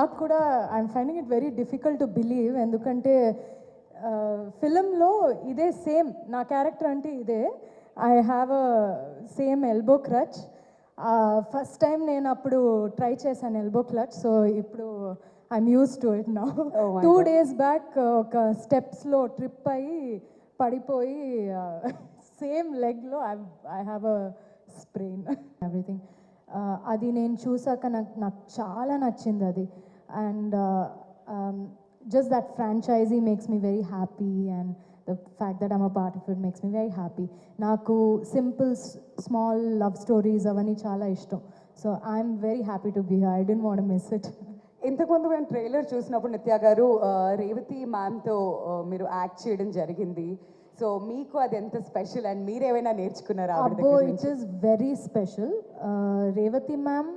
నాకు కూడా I'm finding it very difficult to believe, ఎందుకంటే ఫిలింలో ఇదే సేమ్ నా క్యారెక్టర్ అంటే ఇదే. I have a same elbow crutch. First time నేను అప్పుడు ట్రై చేశాను ఎల్బో క్లచ్, సో ఇప్పుడు I'm use to it now. 2 days back ఒక స్టెప్స్లో ట్రిప్ అయ్యి పడిపోయి సేమ్ లెగ్లో I have a sprain everything. అది నేను చూసాక నాకు చాలా నచ్చింది అది. And just that franchisee makes me very happy, and the fact that I'm a part of it makes me very happy. Naku simple small love stories avani chala ishtam, so I'm very happy to be here. I didn't want to miss it. ఇంతకుముందు మేము trailer చూసినప్పుడు నిత్య గారు రేవతి మ్యామ్తో మీరు act చేయడం జరిగింది. So మీకు అది ఎంత స్పెషల్ అండ్ మీరేమైనా నేర్చుకున్నారా? అబ్బో, it is very special. Revathi ma'am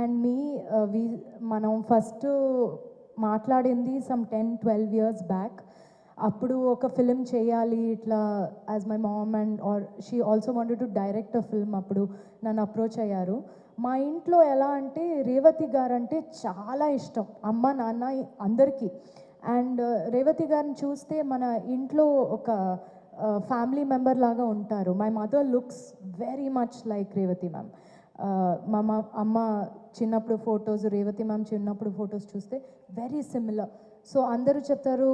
and me మనం ఫస్ట్ మాట్లాడింది సమ్ 10-12 years బ్యాక్. అప్పుడు ఒక ఫిలిం చేయాలి ఇట్లా as my mom and or she also wanted to direct a film. అప్పుడు నన్ను అప్రోచ్ అయ్యారు. మా ఇంట్లో ఎలా అంటే రేవతి గారు అంటే చాలా ఇష్టం, అమ్మ నాన్న అందరికీ. అండ్ రేవతి గారిని చూస్తే మన ఇంట్లో ఒక ఫ్యామిలీ మెంబర్ లాగా ఉంటారు. My mother looks very much like Revathi ma'am. మా అమ్మ చిన్నప్పుడు ఫొటోస్, రేవతి మ్యామ్ చిన్నప్పుడు ఫొటోస్ చూస్తే వెరీ సిమిలర్. సో అందరూ చెప్తారు,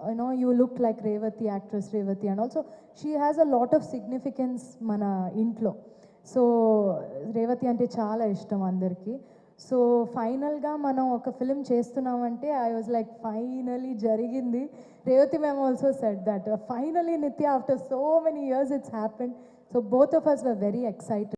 you know you look like Revathi, actress Revathi. And also she has a lot of significance మన ఇంట్లో. సో రేవతి అంటే చాలా ఇష్టం అందరికీ. సో ఫైనల్గా మనం ఒక ఫిలిం చేస్తున్నామంటే ఐ వాజ్ లైక్ ఫైనలీ జరిగింది. Revathi ma'am also said that finally Nitya after so many years it's happened. So both of us were very excited.